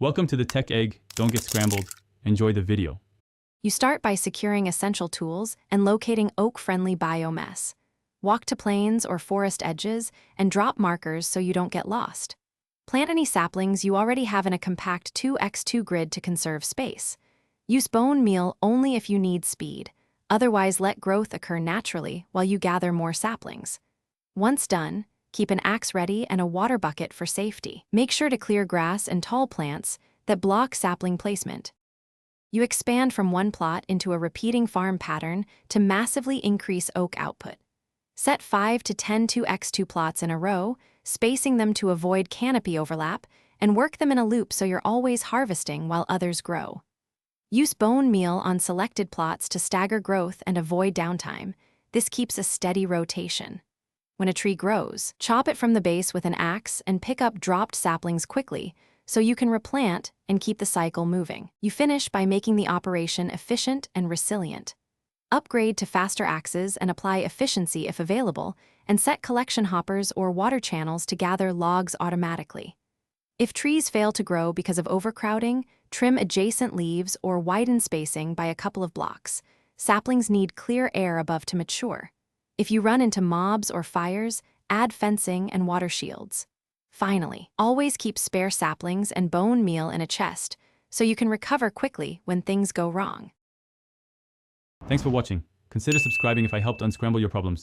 Welcome to the Tech Egg. Don't get scrambled. Enjoy the video. You start by securing essential tools and locating oak-friendly biomes. Walk to plains or forest edges and drop markers so you don't get lost. Plant any saplings you already have in a compact 2x2 grid to conserve space. Use bone meal only if you need speed. Otherwise, let growth occur naturally while you gather more saplings. Once done, keep an axe ready and a water bucket for safety. Make sure to clear grass and tall plants that block sapling placement. You expand from one plot into a repeating farm pattern to massively increase oak output. Set 5 to 10 2x2 plots in a row, spacing them to avoid canopy overlap, and work them in a loop so you're always harvesting while others grow. Use bone meal on selected plots to stagger growth and avoid downtime. This keeps a steady rotation. When a tree grows, chop it from the base with an axe and pick up dropped saplings quickly so you can replant and keep the cycle moving. You finish by making the operation efficient and resilient. Upgrade to faster axes and apply efficiency if available, and set collection hoppers or water channels to gather logs automatically. If trees fail to grow because of overcrowding, trim adjacent leaves or widen spacing by a couple of blocks. Saplings need clear air above to mature. If you run into mobs or fires, add fencing and water shields. Finally, always keep spare saplings and bone meal in a chest so you can recover quickly when things go wrong. Thanks for watching. Consider subscribing if I helped unscramble your problems.